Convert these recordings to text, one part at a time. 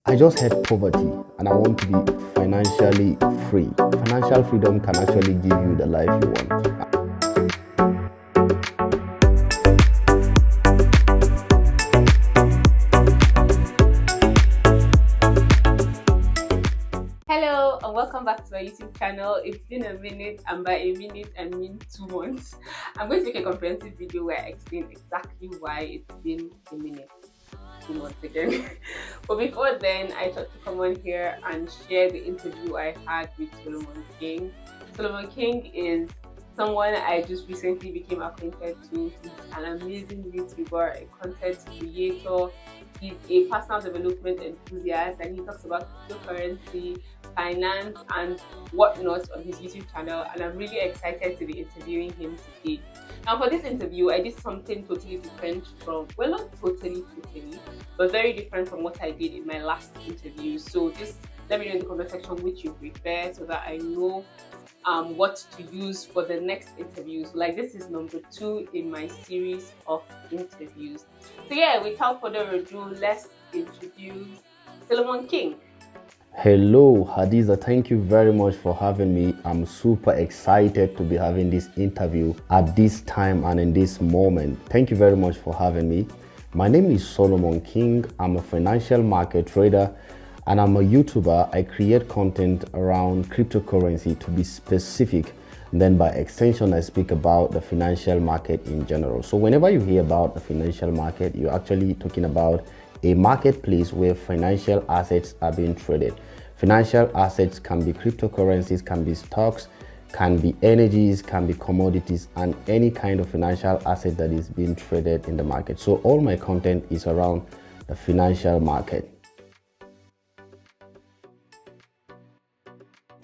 I just hate poverty and I want to be financially free. Financial freedom can actually give you the life you want. Hello and welcome back to my YouTube channel. It's been a minute, and by a minute I mean 2 months. I'm going to make a comprehensive video where I explain exactly why it's been a minute, 2 months again. But before then, I thought to come on here and share the interview I had with Solomon King. Solomon King is someone I just recently became acquainted to. He's an amazing YouTuber, a content creator. He's a personal development enthusiast, and he talks about cryptocurrency, finance, and whatnot on his YouTube channel. And I'm really excited to be interviewing him today. Now, for this interview, I did something totally different well, not totally, but very different from what I did in my last interview. So just let me know in the comment section which you prefer so that I know what to use for the next interviews. Like, this is number 2 in my series of interviews. So yeah, without further ado, let's introduce Solomon King. Hello Hadiza, thank you very much for having me. I'm super excited to be having this interview at this time and in this moment. Thank you very much for having me. My name is Solomon King. I'm a financial market trader and I'm a YouTuber. I create content around cryptocurrency, to be specific. Then by extension, I speak about the financial market in general. So whenever you hear about the financial market, you're actually talking about a marketplace where financial assets are being traded. Financial assets can be cryptocurrencies, can be stocks, can be energies, can be commodities, and any kind of financial asset that is being traded in the market. So all my content is around the financial market.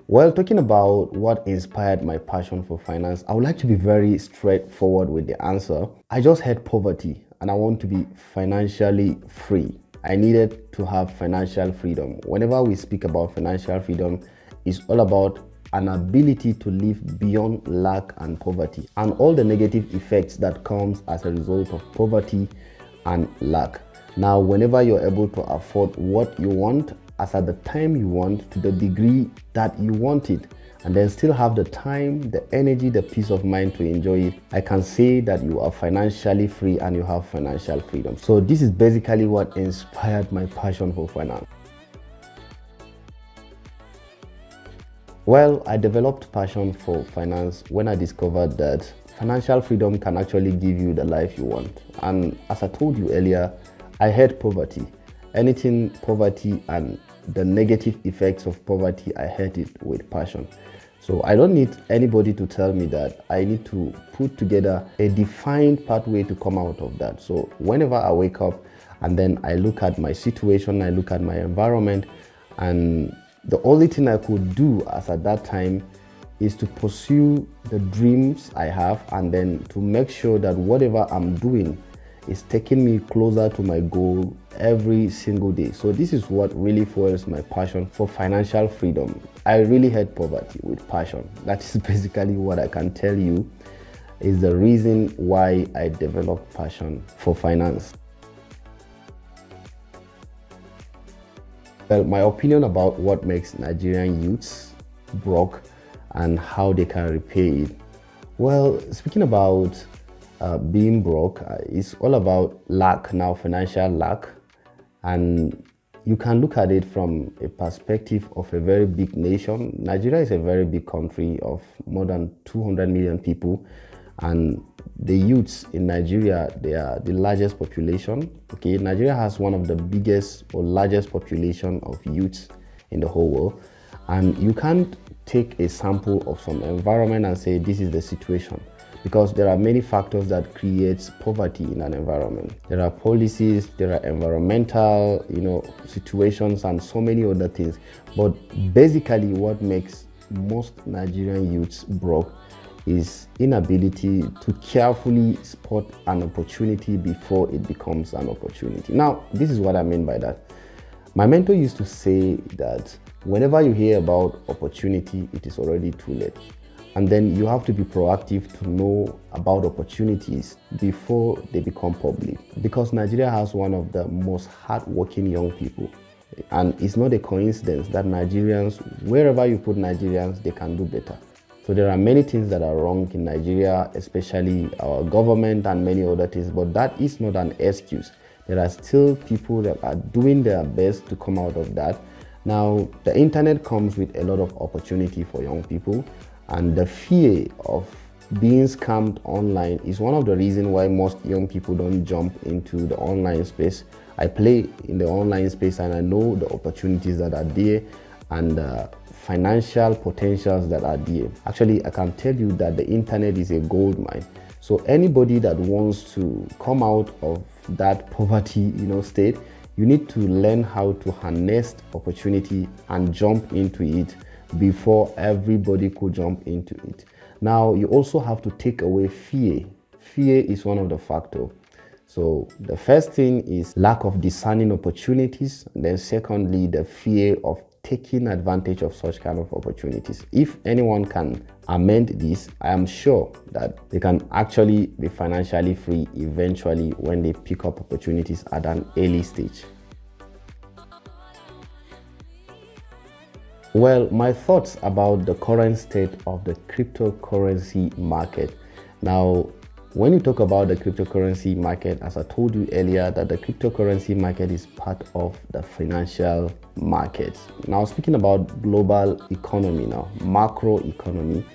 Well, talking about what inspired my passion for finance, I would like to be very straightforward with the answer. I just hate poverty and I want to be financially free. I needed to have financial freedom. Whenever we speak about financial freedom, it's all about an ability to live beyond lack and poverty and all the negative effects that comes as a result of poverty and lack. Now, whenever you're able to afford what you want, as at the time you want, to the degree that you want it, and then still have the time, the energy, the peace of mind to enjoy it, I can say that you are financially free and you have financial freedom. So this is basically what inspired my passion for finance. Well, I developed passion for finance when I discovered that financial freedom can actually give you the life you want. And as I told you earlier, I hate poverty. Anything poverty and the negative effects of poverty, I hate it with passion. So I don't need anybody to tell me that. I need to put together a defined pathway to come out of that. So whenever I wake up and then I look at my situation, I look at my environment, and the only thing I could do as at that time is to pursue the dreams I have and then to make sure that whatever I'm doing is taking me closer to my goal every single day. So this is what really fuels my passion for financial freedom. I really hate poverty with passion. That is basically what I can tell you is the reason why I developed passion for finance. Well, my opinion about what makes Nigerian youths broke and how they can repay it. Well, speaking about being broke, it's all about lack now, financial lack, and you can look at it from a perspective of a very big nation. Nigeria is a very big country of more than 200 million people, and the youths in Nigeria, they are the largest population. Okay, Nigeria has one of the biggest or largest population of youths in the whole world, and you can't take a sample of some environment and say this is the situation, because there are many factors that creates poverty in an environment. There are policies, there are environmental, situations, and so many other things. But basically, what makes most Nigerian youths broke is inability to carefully spot an opportunity before it becomes an opportunity. Now, this is what I mean by that. My mentor used to say that whenever you hear about opportunity, it is already too late. And then you have to be proactive to know about opportunities before they become public. Because Nigeria has one of the most hardworking young people And it's not a coincidence that Nigerians, wherever you put Nigerians, they can do better. So there are many things that are wrong in Nigeria, especially our government and many other things, but that is not an excuse. There are still people that are doing their best to come out of that. Now, the internet comes with a lot of opportunity for young people, and the fear of being scammed online is one of the reasons why most young people don't jump into the online space. I play in the online space and I know the opportunities that are there and the financial potentials that are there. Actually, I can tell you that the internet is a gold mine. So anybody that wants to come out of that poverty, state, you need to learn how to harness opportunity and jump into it before everybody could jump into it. Now, you also have to take away fear. Fear is one of the factors. So the first thing is lack of discerning opportunities. Then secondly, the fear of taking advantage of such kind of opportunities. If anyone can amend this, I am sure that they can actually be financially free eventually when they pick up opportunities at an early stage. Well, my thoughts about the current state of the cryptocurrency market. Now, when you talk about the cryptocurrency market, as I told you earlier, that the cryptocurrency market is part of the financial markets. Now, speaking about global economy now, macro economy,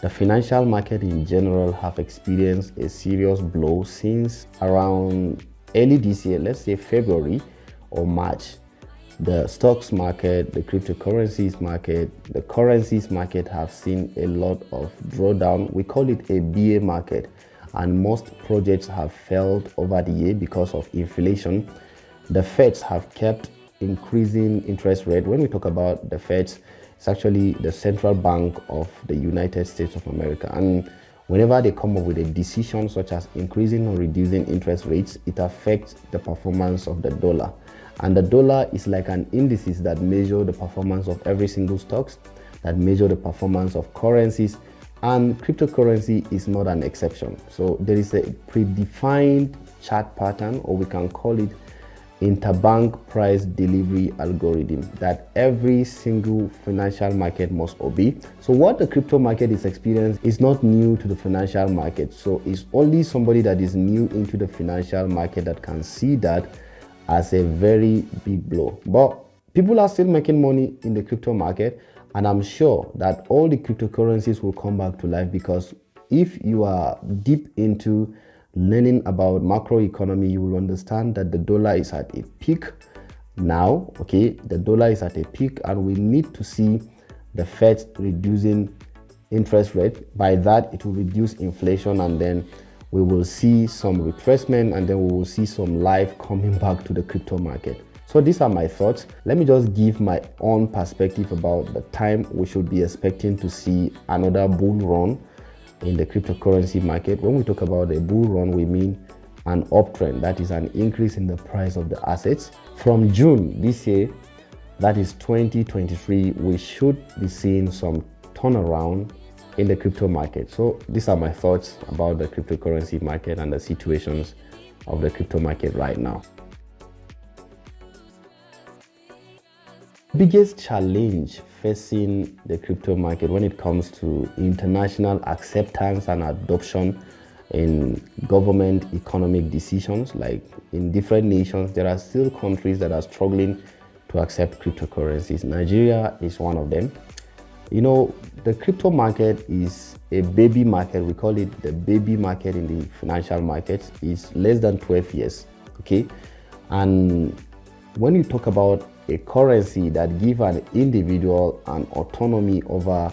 the financial market in general have experienced a serious blow since around early this year, let's say February or March. The stocks market, the cryptocurrencies market, the currencies market have seen a lot of drawdown. We call it a bear market. And most projects have failed over the year because of inflation. The Feds have kept increasing interest rate. When we talk about the Feds, it's actually the central bank of the United States of America. And whenever they come up with a decision such as increasing or reducing interest rates, it affects the performance of the dollar. And the dollar is like an indices that measure the performance of every single stocks, that measure the performance of currencies. And cryptocurrency is not an exception. So there is a predefined chart pattern, or we can call it interbank price delivery algorithm, that every single financial market must obey. So what the crypto market is experiencing is not new to the financial market. So it's only somebody that is new into the financial market that can see that as a very big blow. But people are still making money in the crypto market. And I'm sure that all the cryptocurrencies will come back to life, because if you are deep into learning about macroeconomy, you will understand that the dollar is at a peak now. Okay, the dollar is at a peak, and we need to see the Fed reducing interest rate. By that, it will reduce inflation, and then we will see some retracement, and then we will see some life coming back to the crypto market. So these are my thoughts. Let me just give my own perspective about the time we should be expecting to see another bull run in the cryptocurrency market. When we talk about a bull run, we mean an uptrend, that is an increase in the price of the assets. From June this year, that is 2023, we should be seeing some turnaround in the crypto market. So these are my thoughts about the cryptocurrency market and the situations of the crypto market right now. Biggest challenge facing the crypto market when it comes to international acceptance and adoption in government economic decisions, like in different nations, there are still countries that are struggling to accept cryptocurrencies. Nigeria is one of them. The crypto market is a baby market. We call it the baby market in the financial markets. It's less than 12 years, okay? And when you talk about a currency that gives an individual an autonomy over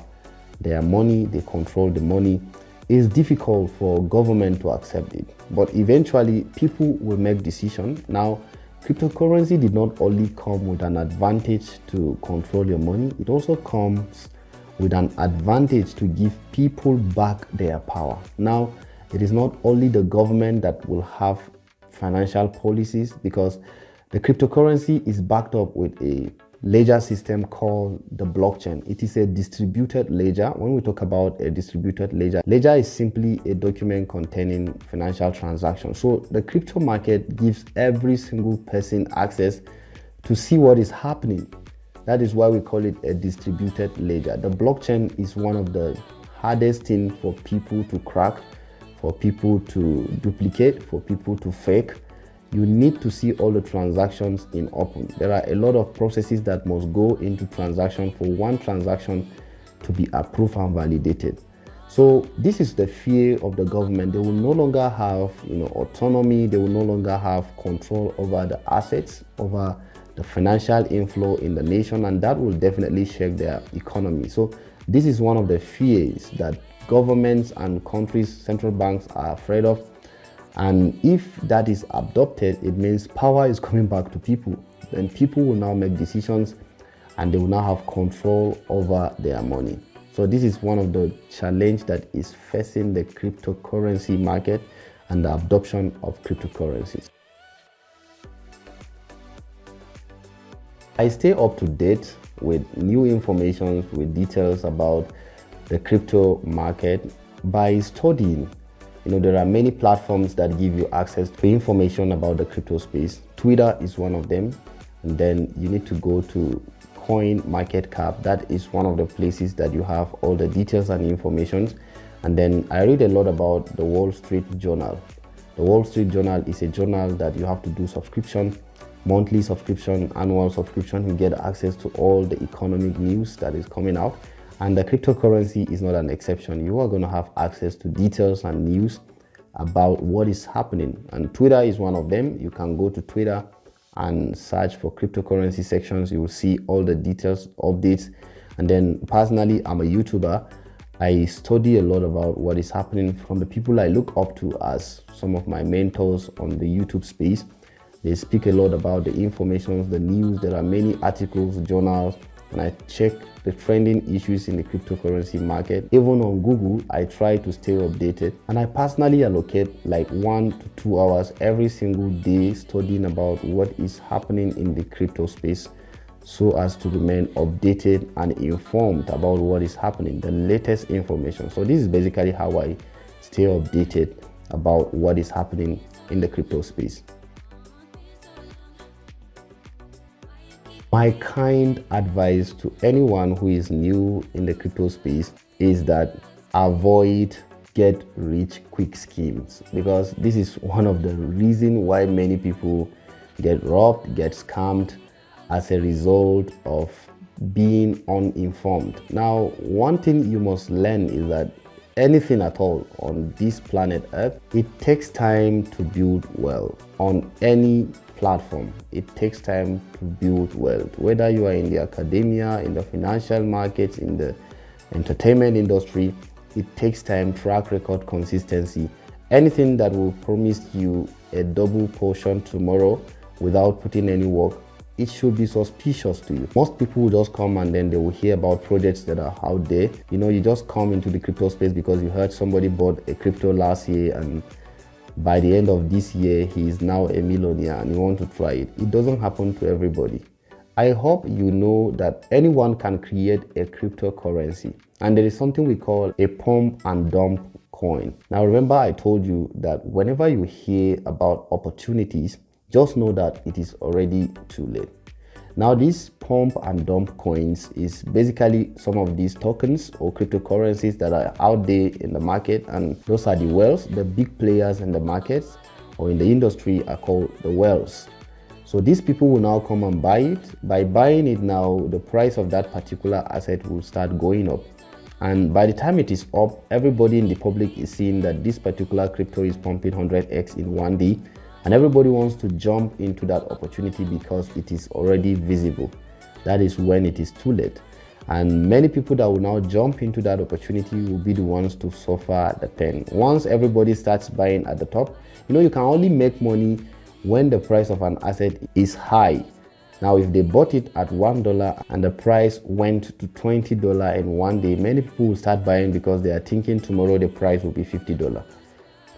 their money, they control the money, it's difficult for government to accept it. But eventually, people will make decisions. Now, cryptocurrency did not only come with an advantage to control your money, it also comes with an advantage to give people back their power. Now, it is not only the government that will have financial policies, because the cryptocurrency is backed up with a ledger system called the blockchain. It is a distributed ledger. When we talk about a distributed ledger, ledger is simply a document containing financial transactions. So the crypto market gives every single person access to see what is happening. That is why we call it a distributed ledger. The blockchain is one of the hardest things for people to crack, for people to duplicate, for people to fake. You need to see all the transactions in open. There are a lot of processes that must go into transaction for one transaction to be approved and validated. So this is the fear of the government. They will no longer have autonomy. They will no longer have control over the assets, over the financial inflow in the nation, and that will definitely shake their economy. So this is one of the fears that governments and countries, central banks are afraid of. And if that is adopted, it means power is coming back to people. Then people will now make decisions and they will now have control over their money. So this is one of the challenges that is facing the cryptocurrency market and the adoption of cryptocurrencies. I stay up to date with new information, with details about the crypto market by studying. There are many platforms that give you access to information about the crypto space. Twitter is one of them. And then you need to go to Coin Market Cap. That is one of the places that you have all the details and information. And then I read a lot about the Wall Street Journal. The Wall Street Journal is a journal that you have to do subscription, monthly subscription, annual subscription. You get access to all the economic news that is coming out. And the cryptocurrency is not an exception. You are going to have access to details and news about what is happening. And Twitter is one of them. You can go to Twitter and search for cryptocurrency sections. You will see all the details, updates. And then personally, I'm a YouTuber. I study a lot about what is happening from the people I look up to as some of my mentors on the YouTube space. They speak a lot about the information, the news. There are many articles, journals, and I check the trending issues in the cryptocurrency market. Even on Google, I try to stay updated. And I personally allocate like 1 to 2 hours every single day studying about what is happening in the crypto space so as to remain updated and informed about what is happening, the latest information. So this is basically how I stay updated about what is happening in the crypto space. My kind advice to anyone who is new in the crypto space is that avoid get rich quick schemes, because this is one of the reasons why many people get robbed, get scammed as a result of being uninformed. Now, one thing you must learn is that anything at all on this planet Earth, it takes time to build wealth. On any platform, it takes time to build wealth. Whether you are in the academia, in the financial markets, in the entertainment industry, it takes time, track record, consistency. Anything that will promise you a double portion tomorrow without putting any work, it should be suspicious to you. Most people will just come and then they will hear about projects that are out there. You just come into the crypto space because you heard somebody bought a crypto last year and by the end of this year, he is now a millionaire and you want to try it. It doesn't happen to everybody. I hope you know that anyone can create a cryptocurrency. And there is something we call a pump and dump coin. Now, remember I told you that whenever you hear about opportunities, just know that it is already too late. Now, these pump and dump coins is basically some of these tokens or cryptocurrencies that are out there in the market, and those are the whales. The big players in the markets or in the industry are called the whales. So these people will now come and buy it. By buying it now, the price of that particular asset will start going up. And by the time it is up, everybody in the public is seeing that this particular crypto is pumping 100x in one day. And everybody wants to jump into that opportunity because it is already visible. That is when it is too late. And many people that will now jump into that opportunity will be the ones to suffer the pain. Once everybody starts buying at the top, you can only make money when the price of an asset is high. Now, if they bought it at $1 and the price went to $20 in one day, many people will start buying because they are thinking tomorrow the price will be $50.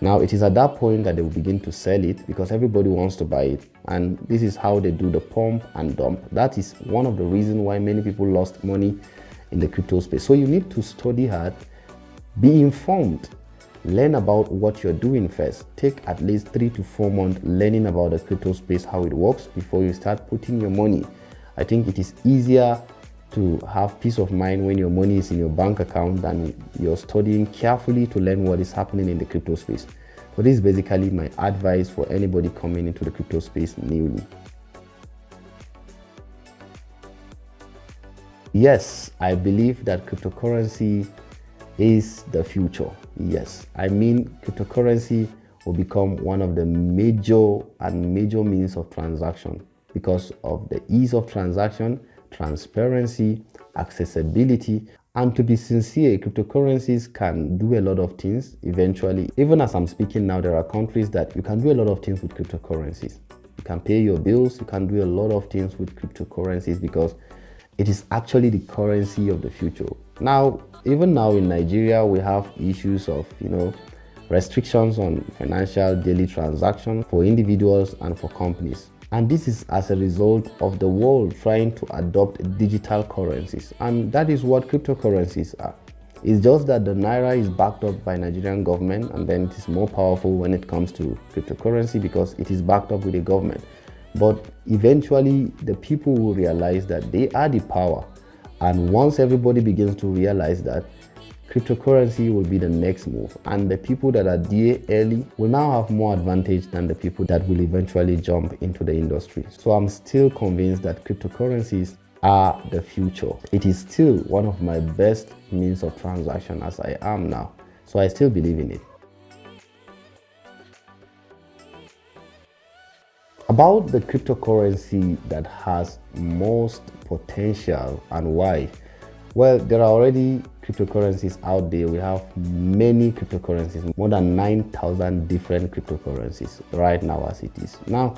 Now, it is at that point that they will begin to sell it because everybody wants to buy it. And this is how they do the pump and dump. That is one of the reasons why many people lost money in the crypto space. So you need to study hard, be informed. learn about what you're doing first. Take at least 3 to 4 months learning about the crypto space, how it works, before you start putting your money. I think it is easier to have peace of mind when your money is in your bank account than you're studying carefully to learn what is happening in the crypto space. So this is basically my advice for anybody coming into the crypto space newly. Yes, I believe that cryptocurrency is the future. Yes, I mean cryptocurrency will become one of the major means of transaction because of the ease of transaction, transparency, accessibility, and to be sincere, cryptocurrencies can do a lot of things eventually. Even as I'm speaking now, there are countries that you can do a lot of things with cryptocurrencies. You can pay your bills, you can do a lot of things with cryptocurrencies because it is actually the currency of the future. Now, even now in Nigeria, we have issues of, restrictions on financial daily transactions for individuals and for companies. And this is as a result of the world trying to adopt digital currencies. And that is what cryptocurrencies are. It's just that the Naira is backed up by Nigerian government, and then it is more powerful when it comes to cryptocurrency because it is backed up with the government. But eventually, the people will realize that they are the power. And once everybody begins to realize that, cryptocurrency will be the next move. And the people that are there early will now have more advantage than the people that will eventually jump into the industry. So I'm still convinced that cryptocurrencies are the future. It is still one of my best means of transaction as I am now. So I still believe in it. About the cryptocurrency that has most potential and why? Well, there are already cryptocurrencies out there. We have many cryptocurrencies, more than 9,000 different cryptocurrencies right now as it is. Now,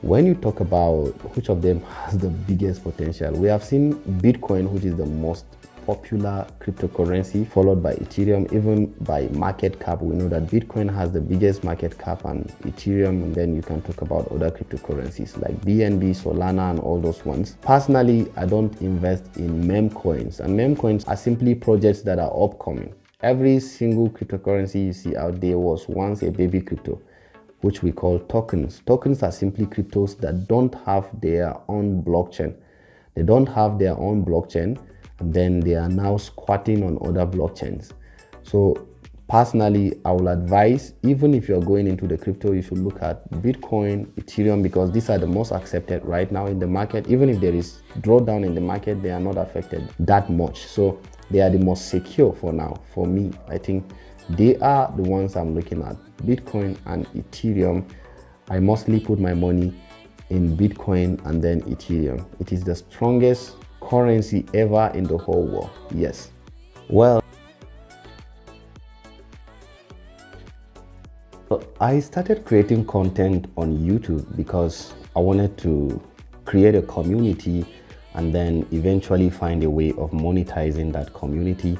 when you talk about which of them has the biggest potential, we have seen Bitcoin, which is the most popular cryptocurrency, followed by Ethereum. Even by market cap, we know that Bitcoin has the biggest market cap and Ethereum, and then you can talk about other cryptocurrencies like BNB, Solana, and all those ones. Personally, I don't invest in meme coins, and meme coins are simply projects that are upcoming. Every single cryptocurrency you see out there was once a baby crypto, which we call tokens. Tokens are simply cryptos that don't have their own blockchain. They don't have their own blockchain, and then they are now squatting on other blockchains. So personally, I will advise, even if you're going into the crypto, you should look at Bitcoin, Ethereum, because these are the most accepted right now in the market. Even if there is drawdown in the market, they are not affected that much. So they are the most secure for now. For me, I think they are the ones I'm looking at. Bitcoin and Ethereum. I mostly put my money in Bitcoin and then Ethereum. It is the strongest currency ever in the whole world. Yes. Well, I started creating content on YouTube because I wanted to create a community and then eventually find a way of monetizing that community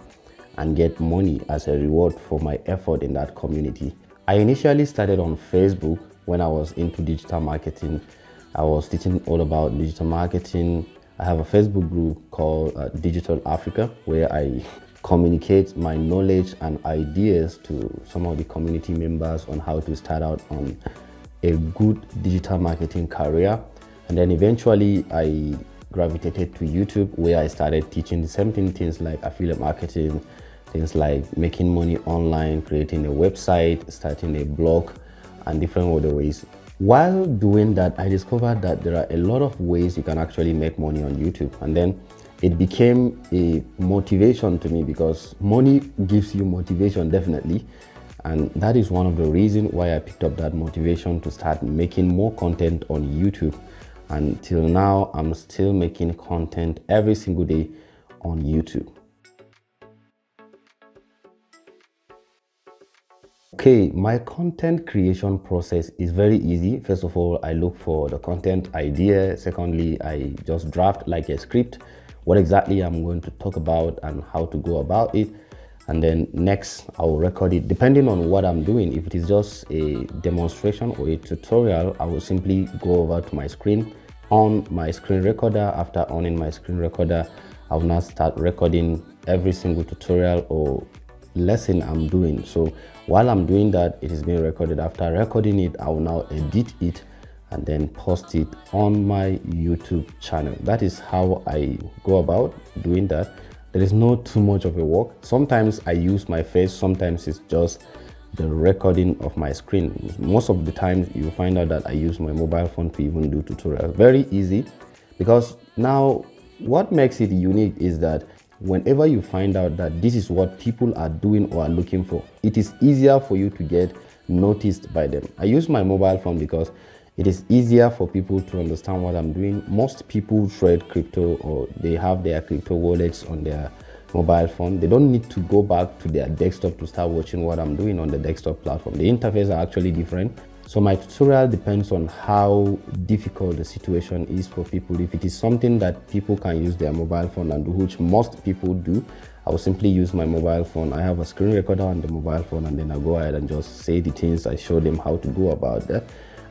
and get money as a reward for my effort in that community. I initially started on Facebook when I was into digital marketing. I was teaching all about digital marketing. I have a Facebook group called Digital Africa, where I communicate my knowledge and ideas to some of the community members on how to start out on a good digital marketing career. And then eventually I gravitated to YouTube, where I started teaching the same things like affiliate marketing, things like making money online, creating a website, starting a blog, and different other ways. While doing that, I discovered that there are a lot of ways you can actually make money on YouTube. And then it became a motivation to me because money gives you motivation, definitely. And that is one of the reasons why I picked up that motivation to start making more content on YouTube. And till now, I'm still making content every single day on YouTube. Okay, my content creation process is very easy. First of all, I look for the content idea. Secondly, I just draft like a script, what exactly I'm going to talk about and how to go about it. And then next, I'll record it depending on what I'm doing. If it is just a demonstration or a tutorial, I will simply go over to my screen, on my screen recorder. After owning my screen recorder, I will now start recording every single tutorial or lesson I'm doing. So while I'm doing that, it is being recorded. After recording it, I will now edit it and then post it on my YouTube channel. That is how I go about doing that. There is not too much of a work. Sometimes I use my face, sometimes it's just the recording of my screen. Most of the time you find out that I use my mobile phone to even do tutorials. Very easy, because now what makes it unique is that whenever you find out that this is what people are doing or are looking for, it is easier for you to get noticed by them. I use my mobile phone because it is easier for people to understand what I'm doing. Most people trade crypto, or they have their crypto wallets on their mobile phone. They don't need to go back to their desktop to start watching what I'm doing on the desktop platform. The interface are actually different. So my tutorial depends on how difficult the situation is for people. If it is something that people can use their mobile phone and do, which most people do, I will simply use my mobile phone. I have a screen recorder on the mobile phone, and then I go ahead and just say the things. I show them how to go about that.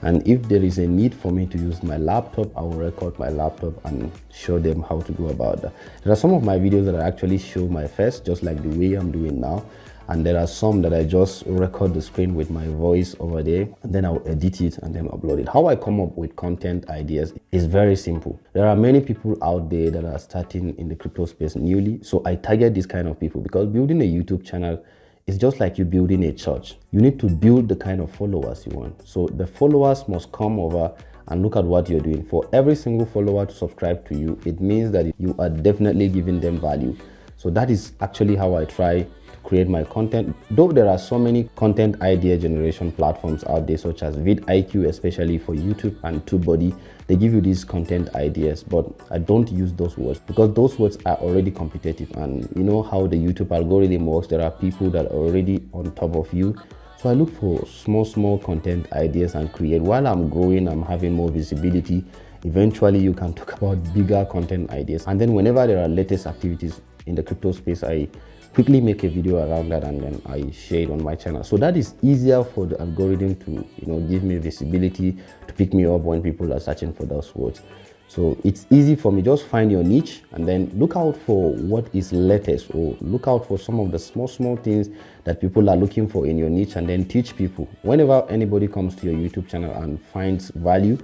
And if there is a need for me to use my laptop, I will record my laptop and show them how to go about that. There are some of my videos that I actually show my face, just like the way I'm doing now. And there are some that I just record the screen with my voice over there, and then I'll edit it and then upload it. How I come up with content ideas is very simple. There are many people out there that are starting in the crypto space newly. So I target this kind of people, because building a YouTube channel is just like you building a church. You need to build the kind of followers you want. So the followers must come over and look at what you're doing. For every single follower to subscribe to you, it means that you are definitely giving them value. So that is actually how I try to create my content. Though there are so many content idea generation platforms out there, such as vidIQ, especially for YouTube, and TubeBuddy, they give you these content ideas, but I don't use those words because those words are already competitive. And you know how the YouTube algorithm works. There are people that are already on top of you. So I look for small content ideas and create. While I'm growing, I'm having more visibility. Eventually you can talk about bigger content ideas, and then whenever there are latest activities in the crypto space, I quickly make a video around that and then I share it on my channel. So that is easier for the algorithm to, give me visibility, to pick me up when people are searching for those words. So it's easy for me. Just find your niche and then look out for what is latest, or look out for some of the small things that people are looking for in your niche, and then teach people. Whenever anybody comes to your YouTube channel and finds value,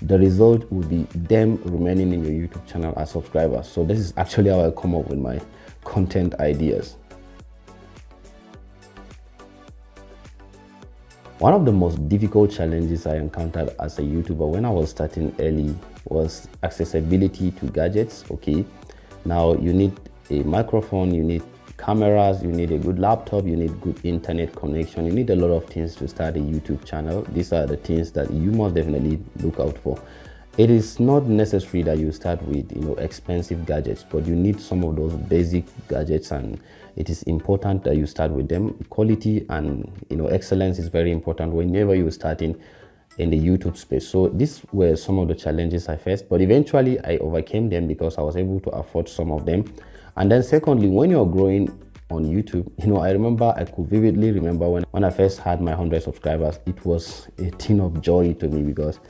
the result will be them remaining in your YouTube channel as subscribers. So this is actually how I come up with my content ideas. One of the most difficult challenges I encountered as a YouTuber when I was starting early was accessibility to gadgets. Okay, now you need a microphone, you need cameras, you need a good laptop, you need good internet connection, you need a lot of things to start a YouTube channel. These are the things that you must definitely look out for. It is not necessary that you start with expensive gadgets, but you need some of those basic gadgets, and it is important that you start with them. Quality and excellence is very important whenever you're starting in the YouTube space. So these were some of the challenges I faced, but eventually I overcame them because I was able to afford some of them. And then secondly, when you're growing on YouTube, I could vividly remember when I first had my 100 subscribers, it was a thing of joy to me, because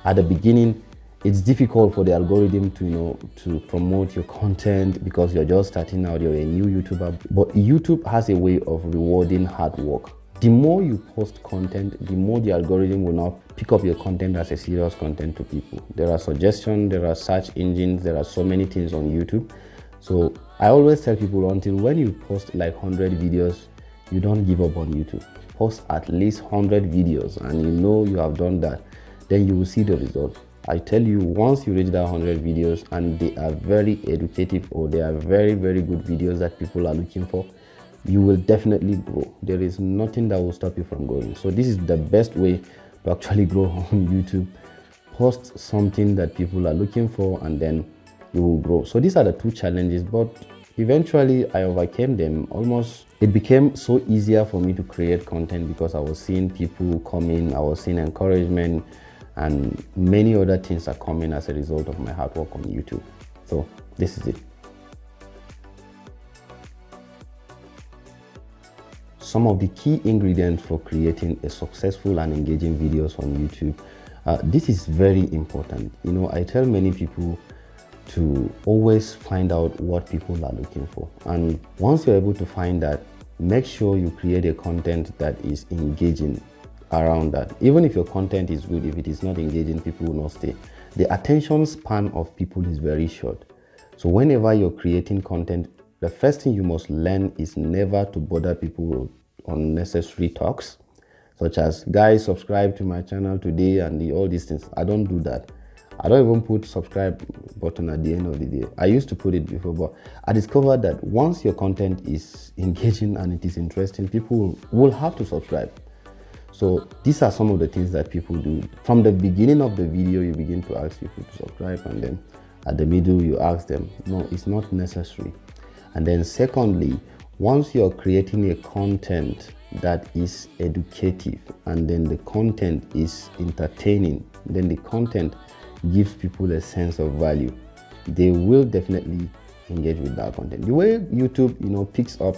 at the beginning, it's difficult for the algorithm to promote your content because you're just starting out, you're a new YouTuber. But YouTube has a way of rewarding hard work. The more you post content, the more the algorithm will now pick up your content as a serious content to people. There are suggestions, there are search engines, there are so many things on YouTube. So I always tell people, until when you post like 100 videos, you don't give up on YouTube. Post at least 100 videos, and you have done that, then you will see the result. I tell you, once you reach that 100 videos and they are very educative, or they are very good videos that people are looking for, you will definitely grow. There is nothing that will stop you from growing. So this is the best way to actually grow on YouTube. Post something that people are looking for, and then you will grow. So these are the two challenges, but eventually I overcame them. It became so easier for me to create content because I was seeing people coming, I was seeing encouragement, and many other things are coming as a result of my hard work on YouTube. So this is it. Some of the key ingredients for creating a successful and engaging videos on YouTube. This is very important. I tell many people to always find out what people are looking for. And once you're able to find that, make sure you create a content that is engaging around that. Even if your content is good, if it is not engaging, people will not stay. The attention span of people is very short. So whenever you're creating content, the first thing you must learn is never to bother people with unnecessary talks, such as, guys, subscribe to my channel today, and all these things. I don't do that. I don't even put subscribe button at the end of the day. I used to put it before, but I discovered that once your content is engaging and it is interesting, people will have to subscribe. So these are some of the things that people do. From the beginning of the video, you begin to ask people to subscribe, and then at the middle, you ask them. No, it's not necessary. And then secondly, once you're creating a content that is educative, and then the content is entertaining, then the content gives people a sense of value, they will definitely engage with that content. The way YouTube, picks up,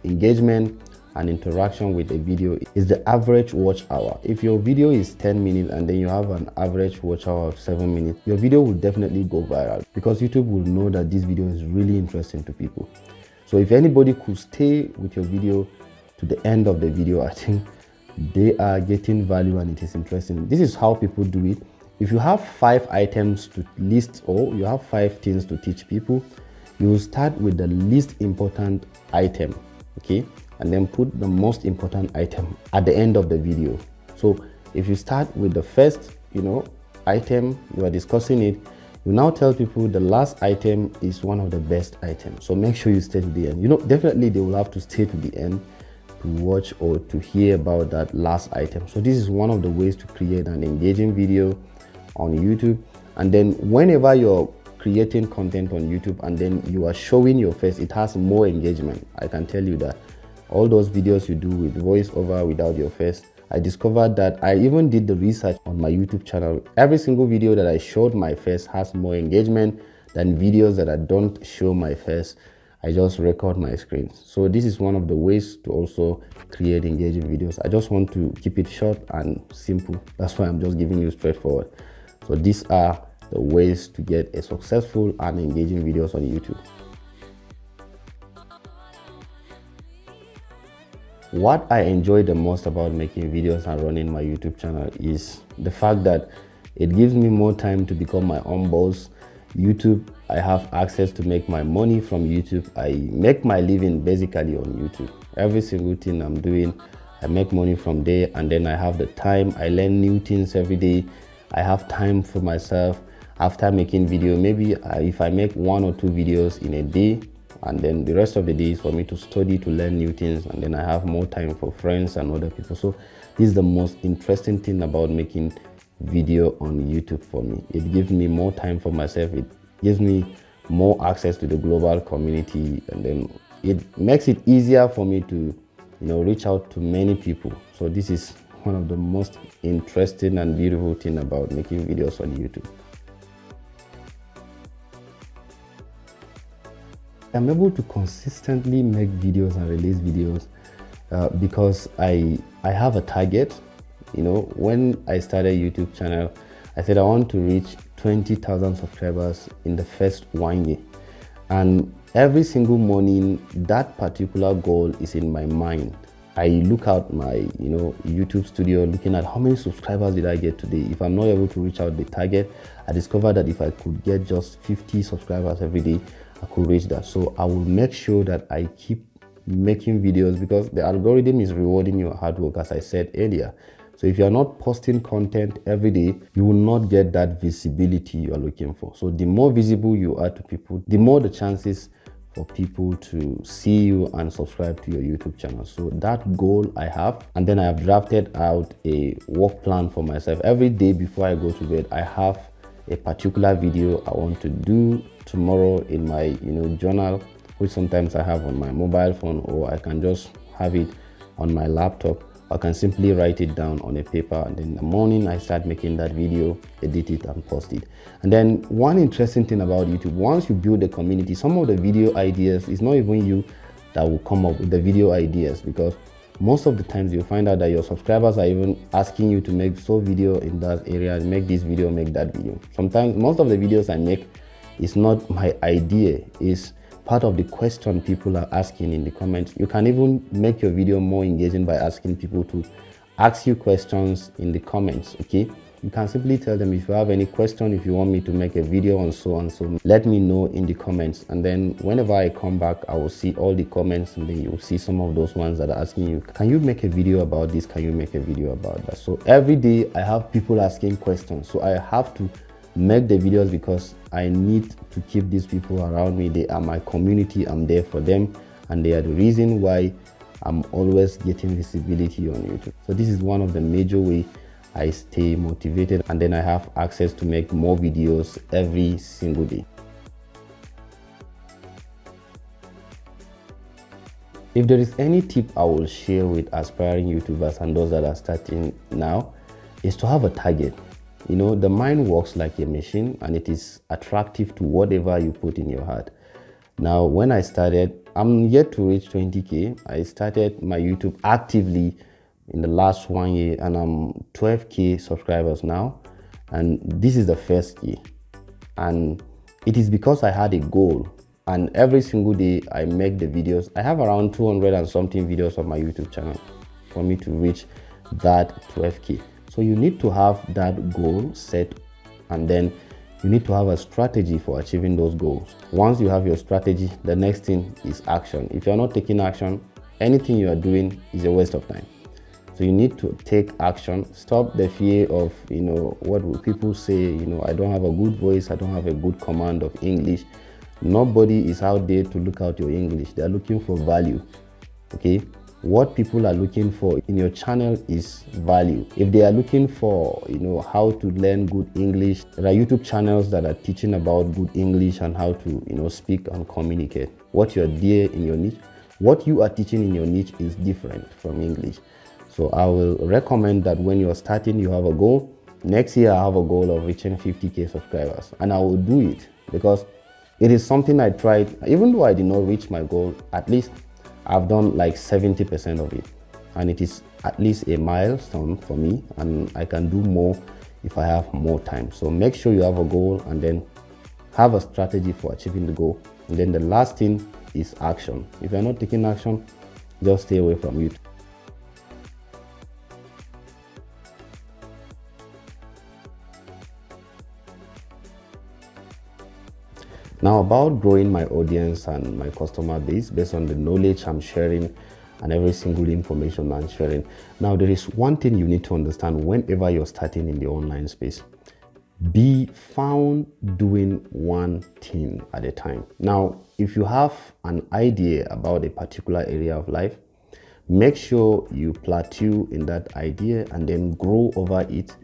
engagement and interaction with a video is the average watch hour. If your video is 10 minutes and then you have an average watch hour of 7 minutes, your video will definitely go viral, because YouTube will know that this video is really interesting to people. So if anybody could stay with your video to the end of the video, I think they are getting value and it is interesting. This is how people do it. If you have 5 items to list, or you have 5 things to teach people, you will start with the least important item, okay? And then put the most important item at the end of the video. So if you start with the first, item, you are discussing it, you now tell people the last item is one of the best items. So make sure you stay to the end. Definitely they will have to stay to the end to watch or to hear about that last item. So this is one of the ways to create an engaging video on YouTube. And then whenever you're creating content on YouTube and then you are showing your face, it has more engagement. I can tell you that. All those videos you do with voiceover without your face, I discovered that. I even did the research on my YouTube channel. Every single video that I showed my face has more engagement than videos that I don't show my face. I just record my screen. So this is one of the ways to also create engaging videos. I just want to keep it short and simple. That's why I'm just giving you straightforward. So these are the ways to get a successful and engaging videos on YouTube. What I enjoy the most about making videos and running my YouTube channel is the fact that it gives me more time to become my own boss. YouTube, I have access to make my money from YouTube. I make my living basically on YouTube. Every single thing I'm doing, I make money from there, and then I have the time. I learn new things every day. I have time for myself after making video. Maybe if I make 1 or 2 videos in a day, and then the rest of the day is for me to study, to learn new things, and then I have more time for friends and other people. So this is the most interesting thing about making video on YouTube for me. It gives me more time for myself. It gives me more access to the global community, and then it makes it easier for me to reach out to many people. So this is one of the most interesting and beautiful thing about making videos on YouTube. I'm able to consistently make videos and release videos because I have a target. When I started YouTube channel, I said I want to reach 20,000 subscribers in the first 1 year. And every single morning, that particular goal is in my mind. I look out my YouTube studio, looking at how many subscribers did I get today. If I'm not able to reach out the target, I discovered that if I could get just 50 subscribers every day, I could reach that. So I will make sure that I keep making videos, because the algorithm is rewarding your hard work, as I said earlier. So if you're not posting content every day, you will not get that visibility you are looking for. So the more visible you are to people, the more the chances for people to see you and subscribe to your YouTube channel. So that goal I have, and then I have drafted out a work plan for myself. Every day before I go to bed, I have a particular video I want to do tomorrow in my journal, which sometimes I have on my mobile phone, or I can just have it on my laptop. I can simply write it down on a paper, and then in the morning I start making that video, edit it and post it. And then one interesting thing about YouTube, once you build a community, some of the video ideas, it's not even you that will come up with the video ideas, because most of the times you'll find out that your subscribers are even asking you to make video in that area, make this video, make that video. Sometimes most of the videos I make is not my idea, is part of the question people are asking in the comments. You can even make your video more engaging by asking people to ask you questions in the comments. Okay, you can simply tell them, if you have any question, if you want me to make a video on so and so, let me know in the comments. And then whenever I come back, I will see all the comments, and then you'll see some of those ones that are asking you, can you make a video about this, can you make a video about that? So every day I have people asking questions, so I have to make the videos because I need to keep these people around me. They are my community, I'm there for them, and they are the reason why I'm always getting visibility on YouTube. So this is one of the major ways I stay motivated, and then I have access to make more videos every single day. If there is any tip I will share with aspiring YouTubers and those that are starting now, is to have a target. You know, the mind works like a machine, and it is attractive to whatever you put in your heart. Now, when I started, I'm yet to reach 20K. I started my YouTube actively in the last 1 year, and I'm 12K subscribers now, and this is the first year. And it is because I had a goal, and every single day I make the videos. I have around 200 and something videos on my YouTube channel for me to reach that 12K. So you need to have that goal set, and then you need to have a strategy for achieving those goals. Once you have your strategy, the next thing is action. If you're not taking action, anything you are doing is a waste of time. So you need to take action. Stop the fear of, what will people say, I don't have a good voice, I don't have a good command of English. Nobody is out there to look out your English. They're looking for value. Okay? What people are looking for in your channel is value. If they are looking for, how to learn good English, there are YouTube channels that are teaching about good English and how to, speak and communicate. What you're there in your niche, what you are teaching in your niche is different from English. So I will recommend that when you're starting, you have a goal. Next year, I have a goal of reaching 50K subscribers, and I will do it because it is something I tried. Even though I did not reach my goal, at least I've done like 70% of it, and it is at least a milestone for me, and I can do more if I have more time. So make sure you have a goal, and then have a strategy for achieving the goal. And then the last thing is action. If you're not taking action, just stay away from YouTube. Now, about growing my audience and my customer base based on the knowledge I'm sharing and every single information I'm sharing. Now, there is one thing you need to understand whenever you're starting in the online space. Be found doing one thing at a time. Now, if you have an idea about a particular area of life, make sure you plateau in that idea and then grow over it.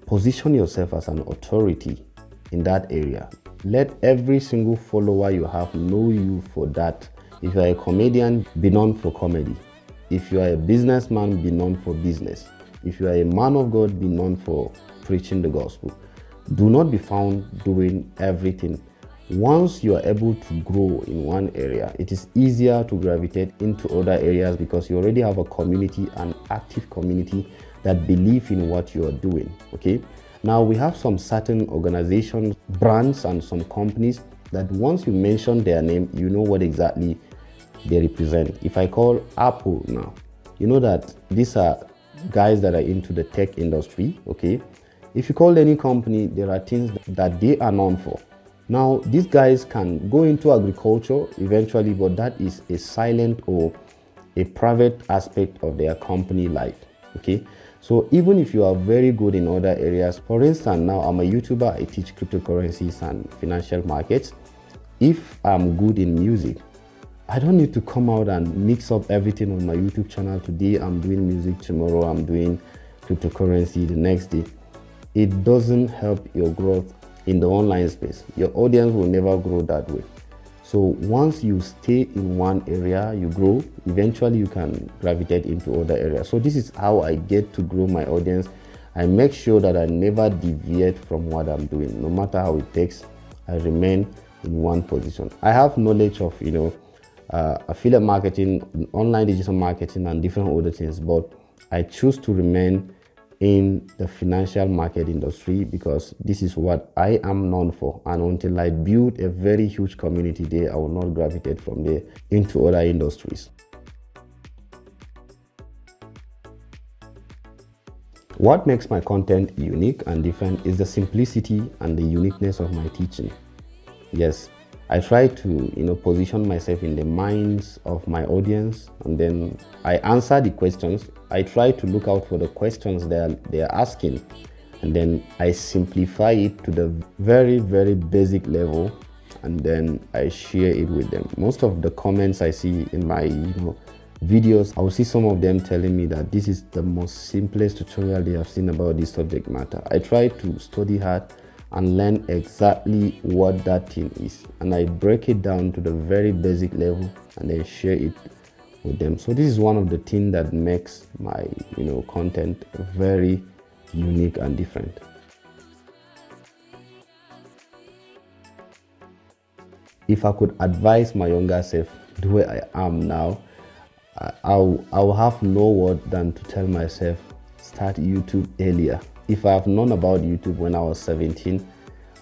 Position yourself as an authority in that area. Let every single follower you have know you for that. If you are a comedian, be known for comedy. If you are a businessman, be known for business. If you are a man of God, be known for preaching the gospel. Do not be found doing everything. Once you are able to grow in one area, it is easier to gravitate into other areas because you already have a community, an active community that believe in what you are doing. Okay. Now, we have some certain organizations, brands, and some companies that once you mention their name, you know what exactly they represent. If I call Apple now, you know that these are guys that are into the tech industry, okay? If you call any company, there are things that they are known for. Now, these guys can go into agriculture eventually, but that is a silent or a private aspect of their company life, okay? So even if you are very good in other areas, for instance, now I'm a YouTuber, I teach cryptocurrencies and financial markets. If I'm good in music, I don't need to come out and mix up everything on my YouTube channel. Today I'm doing music, tomorrow I'm doing cryptocurrency, the next day. It doesn't help your growth in the online space. Your audience will never grow that way. So once you stay in one area, you grow, eventually you can gravitate into other areas. So this is how I get to grow my audience. I make sure that I never deviate from what I'm doing. No matter how it takes, I remain in one position. I have knowledge of, affiliate marketing, online digital marketing, and different other things, but I choose to remain in the financial market industry, because this is what I am known for. And until I build a very huge community there, I will not gravitate from there into other industries. What makes my content unique and different is the simplicity and the uniqueness of my teaching. Yes, I try to position myself in the minds of my audience, and then I answer the questions. I try to look out for the questions they are asking, and then I simplify it to the very, very basic level, and then I share it with them. Most of the comments I see in my videos, I will see some of them telling me that this is the most simplest tutorial they have seen about this subject matter. I try to study hard and learn exactly what that thing is, and I break it down to the very basic level and then share it with them. So this is one of the things that makes my content very unique and different. If I could advise my younger self the way I am now, I'll have no word than to tell myself, start YouTube earlier. If I have known about YouTube when I was 17,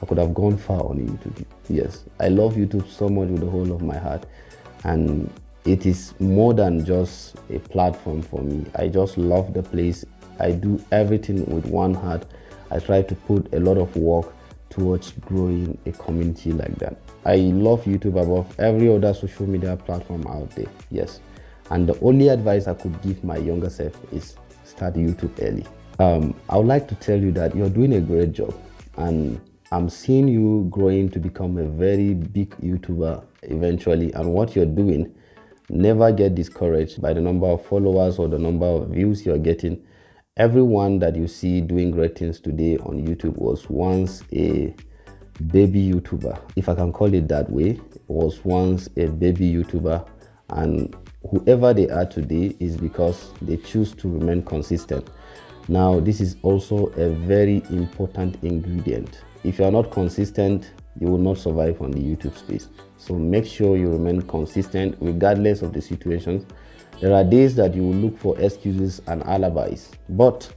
I could have gone far on YouTube. Yes, I love YouTube so much with the whole of my heart, and it is more than just a platform for me. I just love the place. I do everything with one heart. I try to put a lot of work towards growing a community like that. I love YouTube above every other social media platform out there. Yes. And the only advice I could give my younger self is start YouTube early. I would like to tell you that you're doing a great job, and I'm seeing you growing to become a very big YouTuber eventually. And what you're doing, never get discouraged by the number of followers or the number of views you're getting. Everyone that you see doing great things today on YouTube was once a baby YouTuber, if I can call it that way, was once a baby YouTuber, and whoever they are today is because they choose to remain consistent. Now, this is also a very important ingredient. If you are not consistent, you will not survive on the YouTube space. So make sure you remain consistent regardless of the situations. There are days that you will look for excuses and alibis, but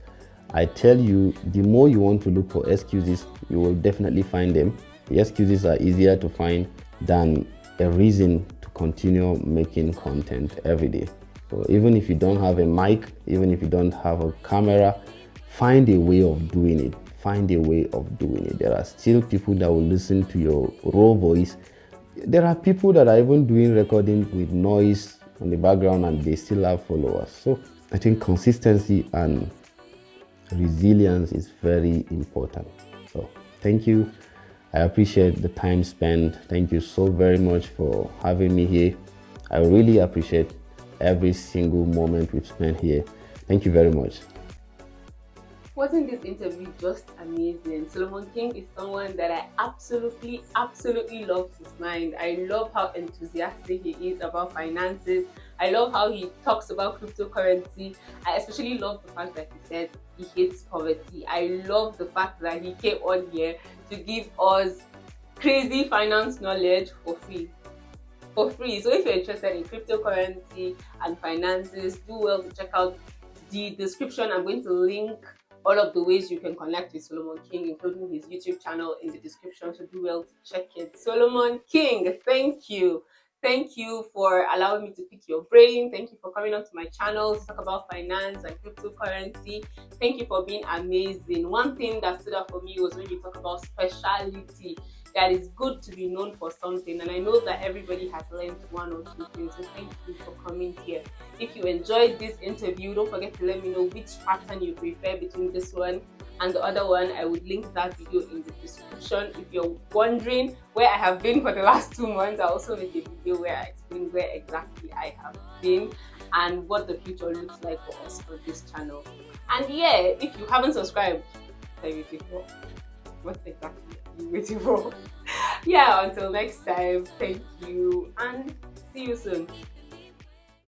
I tell you, the more you want to look for excuses, you will definitely find them. The excuses are easier to find than a reason to continue making content every day. So even if you don't have a mic, even if you don't have a camera, find a way of doing it. Find a way of doing it. There are still people that will listen to your raw voice. There are people that are even doing recording with noise on the background and they still have followers. So I think consistency and resilience is very important. So thank you. I appreciate the time spent. Thank you so very much for having me here. I really appreciate every single moment we've spent here. Thank you very much. Wasn't this interview just amazing? Solomon King is someone that I absolutely love his mind. I love how enthusiastic he is about finances. I love how he talks about cryptocurrency. I especially love the fact that he said he hates poverty. I love the fact that he came on here to give us crazy finance knowledge for free. So if you're interested in cryptocurrency and finances, do well to check out the description. I'm going to link all of the ways you can connect with Solomon King, including his YouTube channel, in the description, so do well to check it. Solomon King, thank you. Thank you for allowing me to pick your brain. Thank you for coming onto my channel to talk about finance and cryptocurrency. Thank you for being amazing. One thing that stood out for me was when you talk about speciality. That is good to be known for something, and I know that everybody has learned one or two things, so thank you for coming here. If you enjoyed this interview, don't forget to let me know which pattern you prefer between this one and the other one. I would link that video in the description. If you're wondering where I have been for the last 2 months, I also made a video where I explain where exactly I have been and what the future looks like for us on this channel. And yeah, if you haven't subscribed, what exactly are you waiting for? Yeah, until next time, thank you and see you soon.